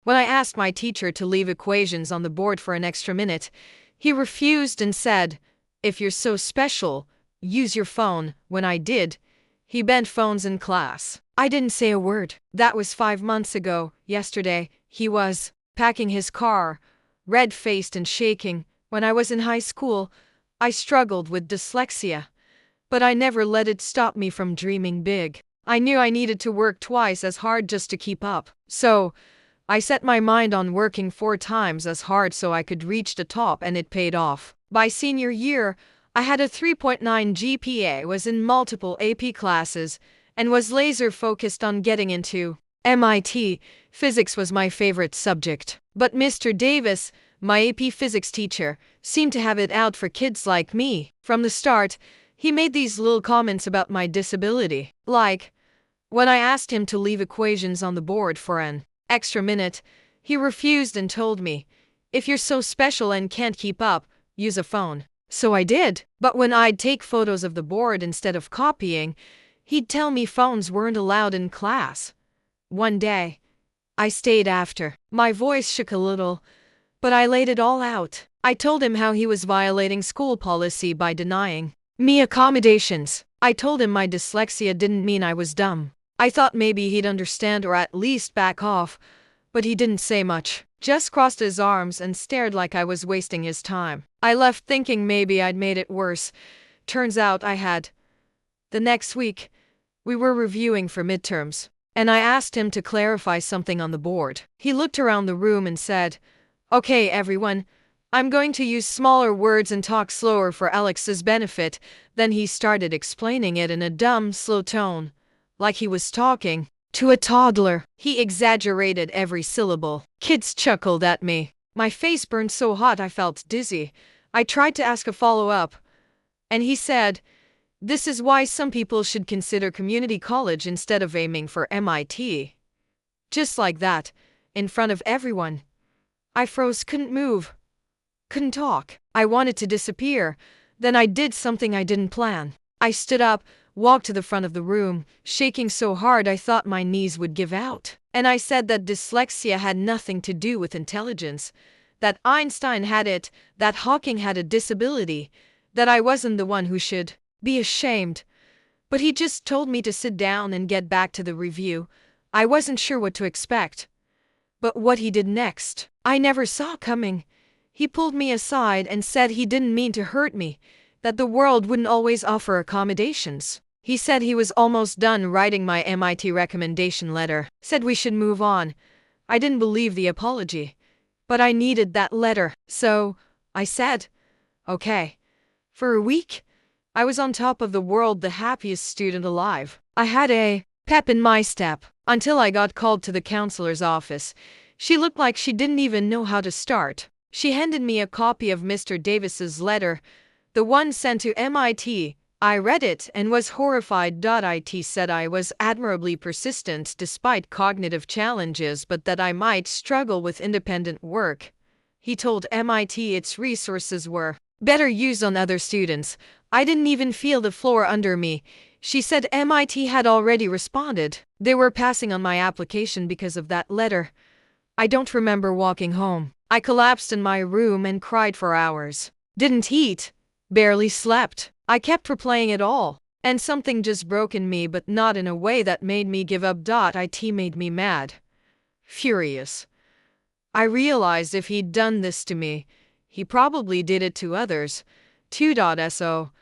When I asked my teacher to leave equations on the board for an extra minute, he refused and said, "If you're so special, use your phone." When I did, he banned phones in class. I didn't say a word. That was 5 months ago. Yesterday, he was packing his car, red-faced and shaking. When I was in high school, I struggled with dyslexia, but I never let it stop me from dreaming big. I knew I needed to work twice as hard just to keep up. So, I set my mind on working 4 times as hard so I could reach the top, and it paid off. By senior year, I had a 3.9 GPA, was in multiple AP classes, and was laser-focused on getting into MIT. Physics was my favorite subject. But Mr. Davis, my AP physics teacher, seemed to have it out for kids like me. From the start, he made these little comments about my disability. Like, when I asked him to leave equations on the board for an extra minute, he refused and told me, "If you're so special and can't keep up, use a phone." So I did. But when I'd take photos of the board instead of copying, he'd tell me phones weren't allowed in class. One day, I stayed after. My voice shook a little, but I laid it all out. I told him how he was violating school policy by denying me accommodations. I told him my dyslexia didn't mean I was dumb. I thought maybe he'd understand or at least back off, but he didn't say much. Just crossed his arms and stared like I was wasting his time. I left thinking maybe I'd made it worse. Turns out I had. The next week, we were reviewing for midterms, and I asked him to clarify something on the board. He looked around the room and said, "Okay, everyone, I'm going to use smaller words and talk slower for Alex's benefit." Then he started explaining it in a dumb, slow tone, like he was talking to a toddler. He exaggerated every syllable. Kids chuckled at me. My face burned so hot I felt dizzy. I tried to ask a follow-up, and he said, "This is why some people should consider community college instead of aiming for MIT." Just like that, in front of everyone. I froze, couldn't move, couldn't talk. I wanted to disappear. Then I did something I didn't plan. I stood up, walked to the front of the room, shaking so hard I thought my knees would give out. And I said that dyslexia had nothing to do with intelligence, that Einstein had it, that Hawking had a disability, that I wasn't the one who should be ashamed. But he just told me to sit down and get back to the review. I wasn't sure what to expect. But what he did next, I never saw coming. He pulled me aside and said he didn't mean to hurt me, that the world wouldn't always offer accommodations. He said he was almost done writing my MIT recommendation letter, said we should move on. I didn't believe the apology, but I needed that letter. So, I said, okay. For a week, I was on top of the world, the happiest student alive. I had a pep in my step, until I got called to the counselor's office. She looked like she didn't even know how to start. She handed me a copy of Mr. Davis's letter, the one sent to MIT. I read it and was horrified. It said I was admirably persistent despite cognitive challenges, but that I might struggle with independent work. He told MIT its resources were better used on other students. I didn't even feel the floor under me. She said MIT had already responded. They were passing on my application because of that letter. I don't remember walking home. I collapsed in my room and cried for hours. Didn't eat. Barely slept. I kept replaying it all. And something just broke in me, but not in a way that made me give up. It made me mad. Furious. I realized if he'd done this to me, he probably did it to others, too. So,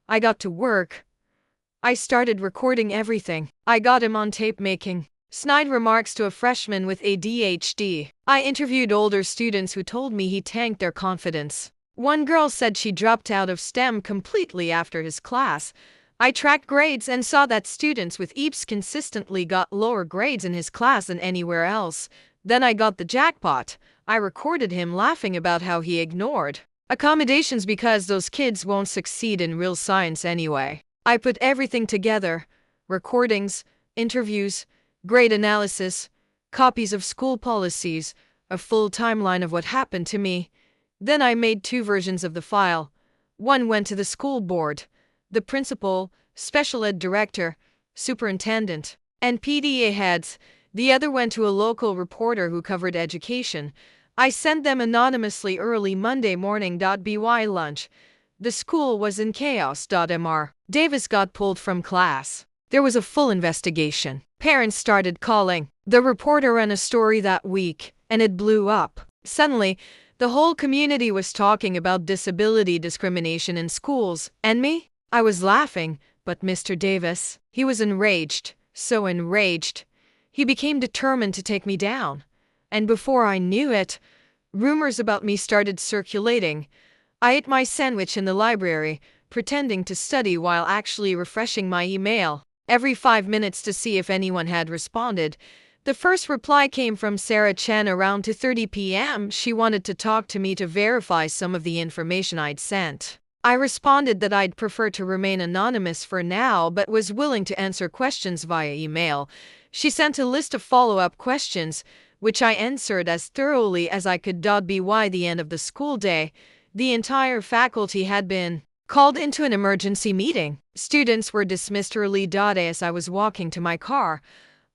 I got to work. I started recording everything. I got him on tape making snide remarks to a freshman with ADHD. I interviewed older students who told me he tanked their confidence. One girl said she dropped out of STEM completely after his class. I tracked grades and saw that students with EAPS consistently got lower grades in his class than anywhere else. Then I got the jackpot. I recorded him laughing about how he ignored accommodations because those kids won't succeed in real science anyway. I put everything together: recordings, interviews, grade analysis, copies of school policies, a full timeline of what happened to me. Then I made 2 versions of the file. One went to the school board, the principal, special ed director, superintendent, and PTA heads. The other went to a local reporter who covered education. I sent them anonymously early Monday morning. By lunch, the school was in chaos. Mr. Davis got pulled from class. There was a full investigation. Parents started calling. The reporter ran a story that week, and it blew up. Suddenly, the whole community was talking about disability discrimination in schools. And me? I was laughing, but Mr. Davis, he was enraged, so enraged. He became determined to take me down. And before I knew it, rumors about me started circulating. I ate my sandwich in the library, pretending to study while actually refreshing my email every 5 minutes to see if anyone had responded. The first reply came from Sarah Chen around 2:30 p.m. She wanted to talk to me to verify some of the information I'd sent. I responded that I'd prefer to remain anonymous for now, but was willing to answer questions via email. She sent a list of follow-up questions, which I answered as thoroughly as I could. By the end of the school day, the entire faculty had been called into an emergency meeting. Students were dismissed early. As I was walking to my car,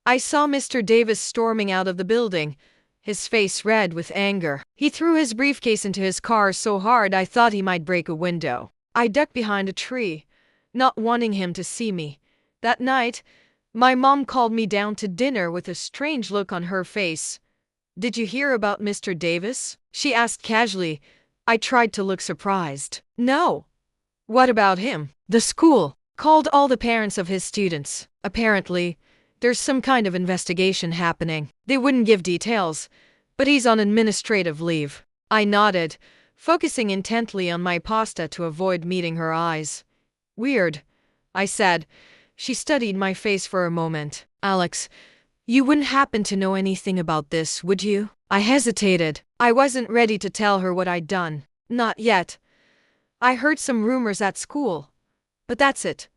I saw Mr. Davis storming out of the building, his face red with anger. He threw his briefcase into his car so hard I thought he might break a window. I ducked behind a tree, not wanting him to see me. That night, my mom called me down to dinner with a strange look on her face. "Did you hear about Mr. Davis?" she asked casually. I tried to look surprised. "No." "What about him?" "The school called all the parents of his students. Apparently, there's some kind of investigation happening. They wouldn't give details, but he's on administrative leave." I nodded, focusing intently on my pasta to avoid meeting her eyes. "Weird," I said. She studied my face for a moment. "Alex, you wouldn't happen to know anything about this, would you?" I hesitated. I wasn't ready to tell her what I'd done. "Not yet. I heard some rumors at school, but that's it."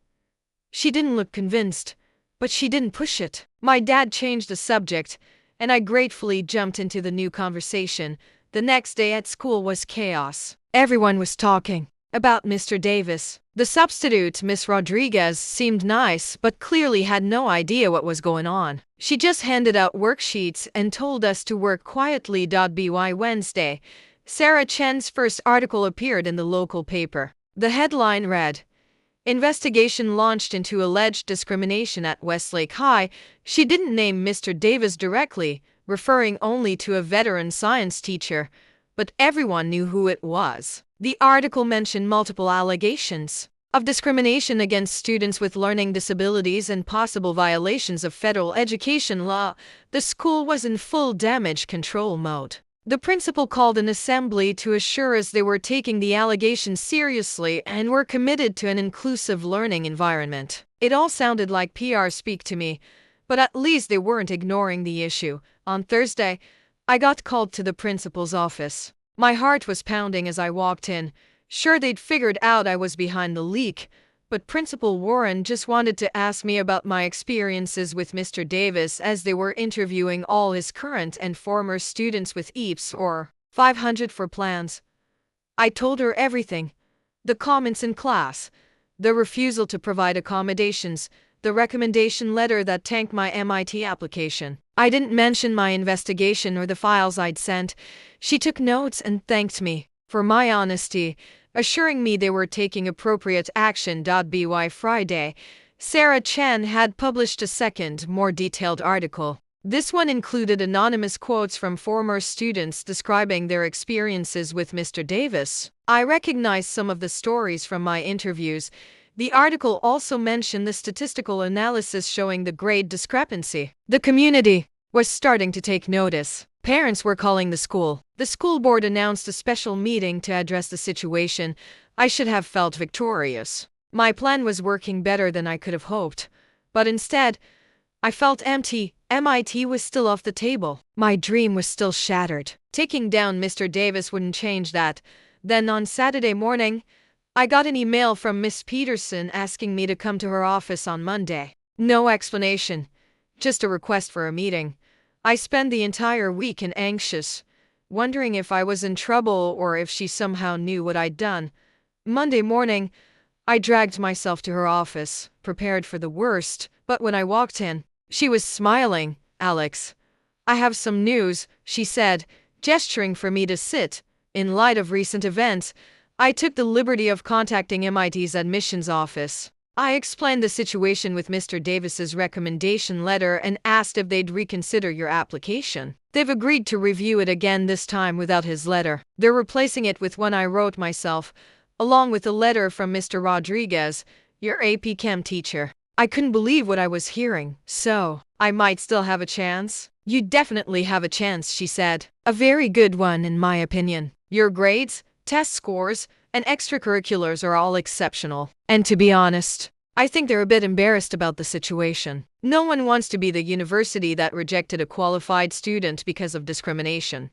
She didn't look convinced, but she didn't push it. My dad changed the subject, and I gratefully jumped into the new conversation. The next day at school was chaos. Everyone was talking about Mr. Davis. The substitute, Miss Rodriguez, seemed nice, but clearly had no idea what was going on. She just handed out worksheets and told us to work quietly. By Wednesday, Sarah Chen's first article appeared in the local paper. The headline read, "Investigation launched into alleged discrimination at Westlake High." She didn't name Mr. Davis directly, referring only to a veteran science teacher, but everyone knew who it was. The article mentioned multiple allegations of discrimination against students with learning disabilities and possible violations of federal education law. The school was in full damage control mode. The principal called an assembly to assure us they were taking the allegations seriously and were committed to an inclusive learning environment. It all sounded like PR speak to me, but at least they weren't ignoring the issue. On Thursday, I got called to the principal's office. My heart was pounding as I walked in. Sure, they'd figured out I was behind the leak, but Principal Warren just wanted to ask me about my experiences with Mr. Davis, as they were interviewing all his current and former students with EAPS or 500 for plans. I told her everything. The comments in class, the refusal to provide accommodations, the recommendation letter that tanked my MIT application. I didn't mention my investigation or the files I'd sent. She took notes and thanked me for my honesty, assuring me they were taking appropriate action. By Friday, Sarah Chen had published a second, more detailed article. This one included anonymous quotes from former students describing their experiences with Mr. Davis. I recognized some of the stories from my interviews. The article also mentioned the statistical analysis showing the grade discrepancy. The community was starting to take notice. Parents were calling the school. The school board announced a special meeting to address the situation. I should have felt victorious. My plan was working better than I could have hoped. But instead, I felt empty. MIT was still off the table. My dream was still shattered. Taking down Mr. Davis wouldn't change that. Then on Saturday morning, I got an email from Miss Peterson asking me to come to her office on Monday. No explanation, just a request for a meeting. I spent the entire weekend anxious, wondering if I was in trouble or if she somehow knew what I'd done. Monday morning, I dragged myself to her office, prepared for the worst, but when I walked in, she was smiling, Alex. I have some news, she said, gesturing for me to sit. In light of recent events, I took the liberty of contacting MIT's admissions office. I explained the situation with Mr. Davis's recommendation letter and asked if they'd reconsider your application. They've agreed to review it again, this time without his letter. They're replacing it with one I wrote myself, along with a letter from Mr. Rodriguez, your AP Chem teacher. I couldn't believe what I was hearing. So, I might still have a chance? You definitely have a chance, she said. A very good one, in my opinion. Your grades, test scores, and extracurriculars are all exceptional. And to be honest, I think they're a bit embarrassed about the situation. No one wants to be the university that rejected a qualified student because of discrimination.